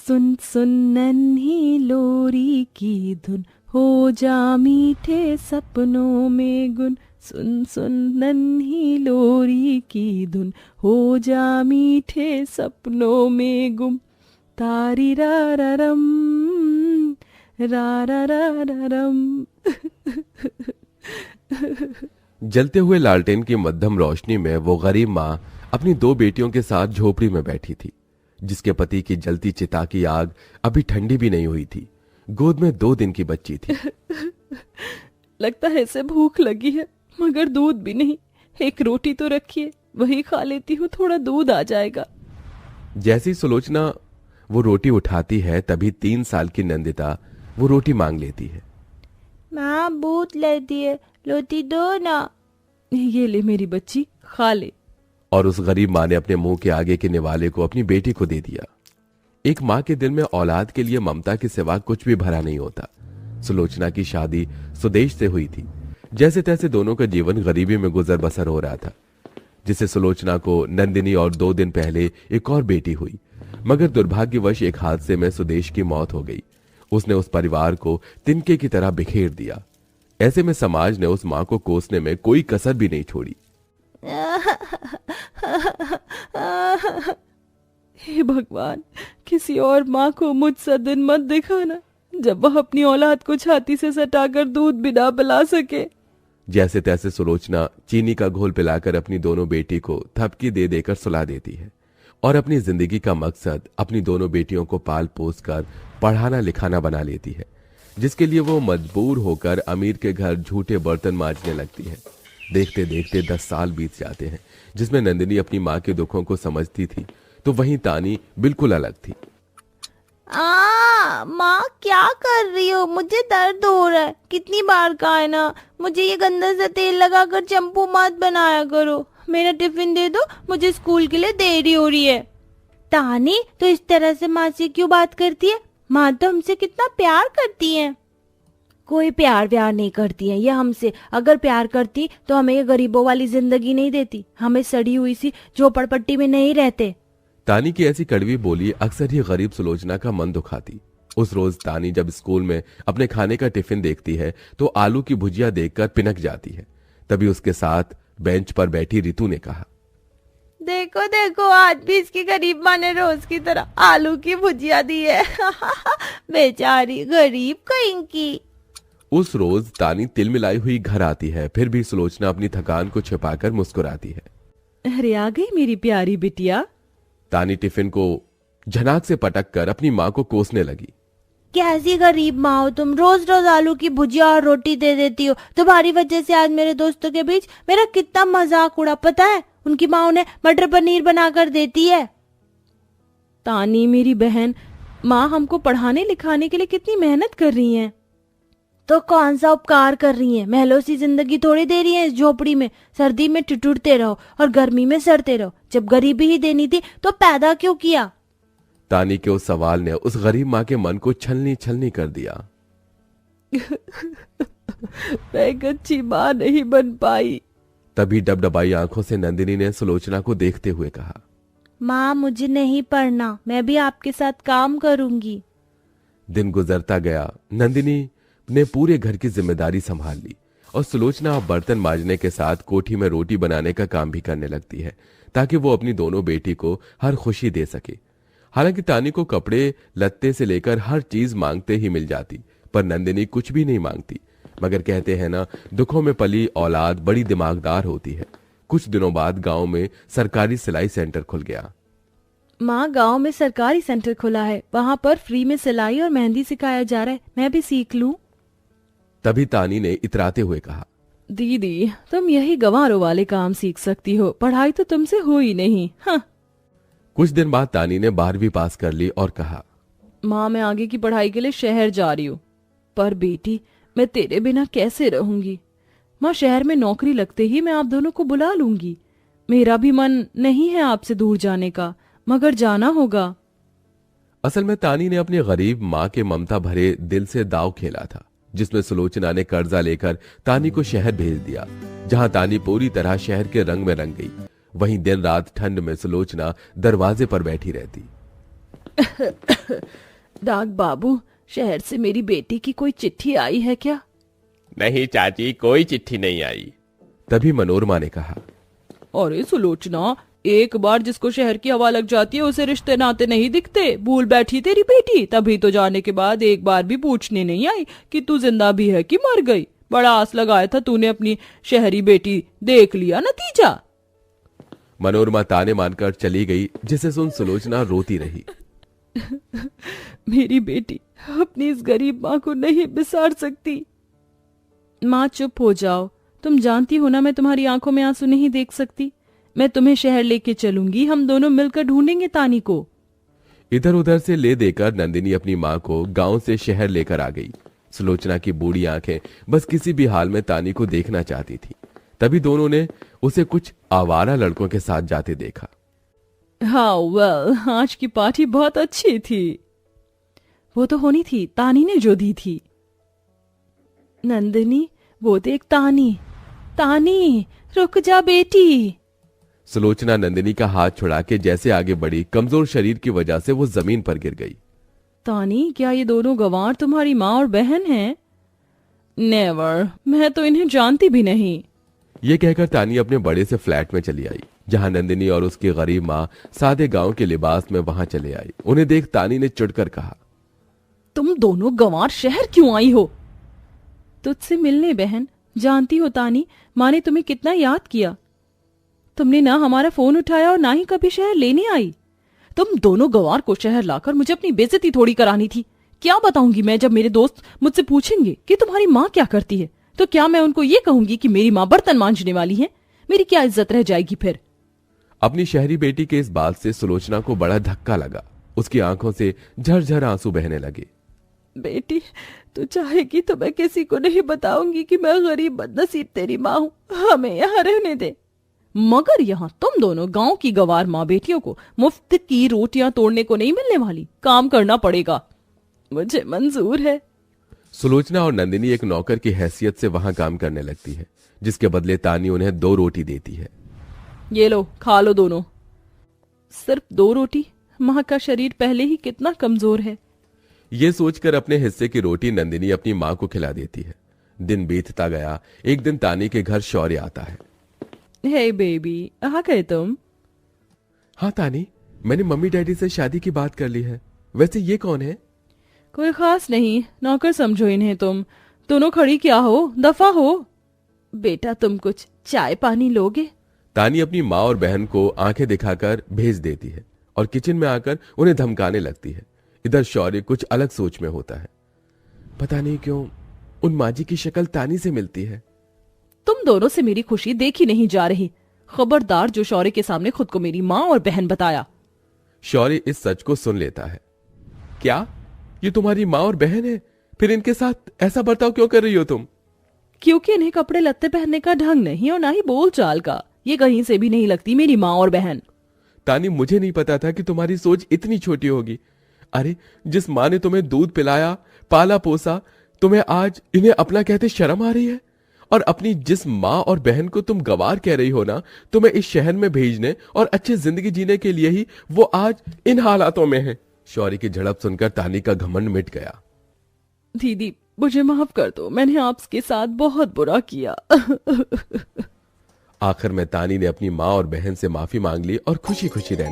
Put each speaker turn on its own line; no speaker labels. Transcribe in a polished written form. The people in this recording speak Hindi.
सुन सुन नन्ही लोरी की धुन, हो जा मीठे सपनों में गुन। सुन सुन नन्ही लोरी की धुन, हो जा मीठे सपनों में गुम। तारी रा रा रम, रा रा रा रा रम।
जलते हुए लालटेन की मध्यम रोशनी में वो गरीब माँ अपनी दो बेटियों के साथ झोपड़ी में बैठी थी, जिसके पति की जलती चिता की आग अभी ठंडी भी नहीं हुई थी। गोद में 2 दिन की बच्ची थी।
लगता है इसे भूख लगी है, मगर दूध भी नहीं। एक रोटी तो रखिए, वही खा लेती हूँ, थोड़ा दूध आ जाएगा।
जैसी सुलोचना वो रोटी उठाती है, तभी 3 साल की नंदिता वो रोटी मांग लेती है।
माँ भूख लगी है, रोटी दो ना।
ये ले मेरी बच्ची, खा ले।
और उस गरीब माँ ने अपने मुंह के आगे के निवाले को अपनी बेटी को दे दिया। एक माँ के दिल में औलाद के लिए ममता के सिवा कुछ भी भरा नहीं होता। सुलोचना की शादी सुदेश से हुई थी। जैसे तैसे दोनों का जीवन गरीबी में गुजर बसर हो रहा था, जिससे सुलोचना को नंदिनी और 2 दिन पहले एक और बेटी हुई। मगर दुर्भाग्यवश एक हादसे में सुदेश की मौत हो गई। उसने उस परिवार को तिनके की तरह बिखेर दिया। ऐसे में समाज ने उस माँ को कोसने में कोई कसर भी नहीं छोड़ी।
हे भगवान, किसी और माँ को मुझसा दिन मत दिखाना, जब वह अपनी औलाद को छाती से सटाकर दूध भी ना पिला सके।
जैसे तैसे सुलोचना चीनी का घोल पिलाकर अपनी दोनों बेटी को थपकी दे देकर सुला देती है और अपनी जिंदगी का मकसद अपनी दोनों बेटियों को पाल पोस कर पढ़ाना लिखाना बना लेती है, जिसके लिए वो मजबूर होकर अमीर के घर झूठे बर्तन मांजने लगती है। देखते देखते 10 साल बीत जाते हैं, जिसमें नंदिनी अपनी माँ के दुखों को समझती थी, तो वहीं तानी बिल्कुल अलग थी।
माँ क्या कर रही हो? मुझे दर्द हो रहा है। कितनी बार कहा है ना, मुझे ये गंदा सा तेल लगाकर चंपू मत बनाया करो। मेरा टिफिन दे दो, मुझे स्कूल के लिए देरी हो रही है। तानी तो इस तरह से माँ से क्यों बात करती है? माँ तो हमसे कितना प्यार करती है। कोई प्यार व्यार नहीं करती है ये हमसे। अगर प्यार करती तो हमें ये गरीबों वाली जिंदगी नहीं देती, हमें सड़ी हुई सी झोपड़पट्टी में नहीं रहते।
तानी की ऐसी कड़वी बोली अक्सर ही गरीब सुलोचना का मन दुखाती। उस रोज तानी जब स्कूल में अपने खाने का टिफिन देखती है तो आलू की भुजिया देखकर पिनक जाती है। तभी उसके साथ बेंच पर बैठी रितु ने कहा,
देखो देखो, आज भी इसकी गरीब माँ ने रोज की तरह आलू की भुजिया दी है। बेचारी गरीब कहीं की।
उस रोज तानी तिलमिलाई हुई घर आती है, फिर भी सुलोचना अपनी थकान को छिपाकर मुस्कुराती है।
अरे आ गई मेरी प्यारी बिटिया।
तानी टिफिन को झनाक से पटक कर अपनी माँ को कोसने लगी।
कैसी गरीब माँ हो तुम, रोज रोज आलू की भुजिया और रोटी दे देती हो। तुम्हारी वजह से आज मेरे दोस्तों के बीच मेरा कितना मजाक उड़ा, पता है? उनकी माँ उन्हें मटर पनीर बनाकर देती है।
तानी मेरी बहन, माँ हमको पढ़ाने लिखाने के लिए कितनी मेहनत कर रही हैं।
तो कौन सा उपकार कर रही है? महलों सी जिंदगी थोड़ी दे रही है इस झोपड़ी में। सर्दी में ठिठुरते रहो और गर्मी में सड़ते रहो। जब गरीबी ही देनी थी तो पैदा क्यों किया?
तानी के उस सवाल ने उस गरीब माँ के मन को छलनी छलनी कर दिया।
मैं एक अच्छी माँ नहीं बन पाई।
तभी डबडबाई आंखों से नंदिनी ने सुलोचना को देखते हुए कहा,
माँ मुझे नहीं पढ़ना, मैं भी आपके साथ काम करूंगी।
दिन गुजरता गया। नंदिनी ने पूरे घर की जिम्मेदारी संभाल ली और सुलोचना अब बर्तन मांजने के साथ कोठी में रोटी बनाने का काम भी करने लगती है, ताकि वो अपनी दोनों बेटी को हर खुशी दे सके। हालांकि तानी को कपड़े लत्ते से लेकर हर चीज मांगते ही मिल जाती, पर नंदिनी कुछ भी नहीं मांगती। मगर कहते हैं ना, दुखों में पली औलाद बड़ी दिमागदार होती है। कुछ दिनों बाद गांव में सरकारी सिलाई सेंटर खुल गया।
माँ, गांव में सरकारी सेंटर खुला है, वहाँ पर फ्री में सिलाई और मेहंदी सिखाया जा रहा है, मैं भी सीख लूं।
तभी तानी ने इतराते हुए कहा,
दीदी तुम यही गंवारों वाले काम सीख सकती हो, पढ़ाई तो तुमसे हो ही नहीं। हाँ।
कुछ दिन बाद तानी ने 12वीं पास कर ली और कहा,
माँ मैं आगे की पढ़ाई के लिए शहर जा रही हूँ। पर बेटी, मैं तेरे बिना कैसे रहूंगी? माँ, शहर में नौकरी लगते ही मैं आप दोनों को बुला लूंगी। मेरा भी मन नहीं है आपसे दूर जाने का, मगर जाना होगा।
असल में तानी ने अपनी गरीब माँ के ममता भरे दिल से दाव खेला था, जिसमें सुलोचना ने कर्जा लेकर तानी को शहर भेज दिया, जहां तानी पूरी तरह शहर के रंग में रंग गई। वहीं दिन रात ठंड में सुलोचना दरवाजे पर बैठी रहती।
डाक बाबू, शहर से मेरी बेटी की कोई चिट्ठी आई है क्या?
नहीं चाची, कोई चिट्ठी नहीं आई। तभी मनोरमा ने कहा,
अरे सुलोचना, एक बार जिसको शहर की हवा लग जाती है उसे रिश्ते नाते नहीं दिखते। भूल बैठी तेरी बेटी, तभी तो जाने के बाद एक बार भी पूछने नहीं आई कि तू जिंदा भी है कि मर गई। बड़ा आस लगाया था तूने अपनी शहरी बेटी, देख लिया नतीजा।
मनोरमा ताने मानकर चली गई, जिसे सुन सुलोचना रोती रही।
मेरी बेटी अपनी इस गरीब माँ को नहीं बिसार सकती। माँ चुप हो जाओ, तुम जानती हो ना मैं तुम्हारी आंखों में आंसू नहीं देख सकती। मैं तुम्हें शहर लेके चलूंगी, हम दोनों मिलकर ढूंढेंगे तानी को।
इधर उधर से ले देकर नंदिनी अपनी माँ को गांव से शहर लेकर आ गई। सुलोचना की बूढ़ी आंखें बस किसी भी हाल में तानी को देखना चाहती थी। तभी दोनों ने उसे कुछ आवारा लड़कों के साथ जाते देखा।
हाँ वेल, आज की पार्टी बहुत अच्छी थी। वो तो होनी थी, तानी ने जो दी थी। नंदिनी, वो देख तानी। तानी, रुक जा बेटी।
सुलोचना नंदिनी का हाथ छुड़ा के जैसे आगे बढ़ी, कमजोर शरीर की वजह से वो जमीन पर गिर गई।
तानी, क्या ये दोनों गंवार तुम्हारी माँ और बहन हैं? नेवर, मैं तो इन्हें जानती भी नहीं।
ये कहकर तानी अपने बड़े से फ्लैट में चली आई, जहां नंदिनी और उसकी गरीब माँ सादे गांव के लिबास में वहां चले आई। उन्हें देख तानी ने चिढ़कर कहा,
तुम दोनों गंवार शहर क्यों आई हो? तुझसे मिलने बहन। जानती हो तानी, माँ ने तुम्हें कितना याद किया। तुमने ना हमारा फोन उठाया और ना ही कभी शहर लेने आई। तुम दोनों गंवार को शहर लाकर मुझे अपनी बेइज्जती थोड़ी करानी थी। क्या बताऊंगी मैं जब मेरे दोस्त मुझसे पूछेंगे कि तुम्हारी माँ क्या करती है? तो क्या मैं उनको ये कहूंगी कि मेरी माँ बर्तन मांजने वाली है? मेरी क्या इज्जत रह जाएगी फिर?
अपनी शहरी बेटी के इस बात से सुलोचना को बड़ा धक्का लगा। उसकी आंखों से झरझर आंसू बहने लगे।
बेटी, तू चाहेगी तो मैं किसी को नहीं बताऊंगी कि मैं गरीब बदनसीब तेरी माँ हूँ। हमें यहाँ रहने दे। मगर यहाँ तुम दोनों गांव की गंवार माँ बेटियों को मुफ्त की रोटियां तोड़ने को नहीं मिलने वाली। काम करना पड़ेगा। मुझे मंजूर है।
सुलोचना और नंदिनी एक नौकर की हैसियत से वहां काम करने लगती है, जिसके बदले तानी उन्हें 2 रोटी देती है।
ये लो, खा लो दोनों। सिर्फ 2 रोटी? माँ का शरीर पहले ही कितना कमजोर है।
ये सोचकर अपने हिस्से की रोटी नंदिनी अपनी माँ को खिला देती है। दिन बीतता गया। एक दिन तानी के घर शौर्य आता है।
हे बेबी, आ गए तुम?
हाँ तानी, मैंने मम्मी डैडी से शादी की बात कर ली है। वैसे ये कौन है?
कोई खास नहीं, नौकर समझो इन्हें तुम। दोनों खड़ी क्या हो, दफा हो। बेटा, तुम कुछ चाय पानी लोगे?
तानी अपनी माँ और बहन को आंखें दिखाकर भेज देती है और किचन में आकर उन्हें धमकाने लगती है। इधर शौर्य कुछ अलग सोच में होता है। पता नहीं क्यों उन माजी की शक्ल तानी से मिलती है।
तुम दोनों से मेरी खुशी देखी नहीं जा रही। खबरदार जो शौर्य के सामने खुद को मेरी माँ और बहन बताया।
शौर्य इस सच को सुन लेता है। क्या ये तुम्हारी माँ और बहन है? फिर इनके साथ ऐसा बर्ताव क्यों कर रही हो तुम?
क्योंकि इन्हें कपड़े लत्ते पहनने का ढंग नहीं और ना ही बोल चाल का। ये कहीं से भी नहीं लगती मेरी माँ और बहन।
तानी, मुझे नहीं पता था कि तुम्हारी सोच इतनी छोटी होगी। अरे, जिस माँ ने तुम्हें दूध पिलाया, पाला पोसा, तुम्हें आज इन्हें अपना कहते शर्म आ रही है? और अपनी जिस माँ और बहन को तुम गवार कह रही हो ना, तुम्हें इस शहर में भेजने और अच्छी जिंदगी जीने के लिए ही वो आज इन हालातों में है। शौर्य की झड़प सुनकर तानी का घमंड मिट गया।
दीदी, मुझे माफ कर दो, मैंने आपके साथ बहुत बुरा किया।
आखिर में तानी ने अपनी माँ और बहन से माफी मांग ली और खुशी खुशी रहने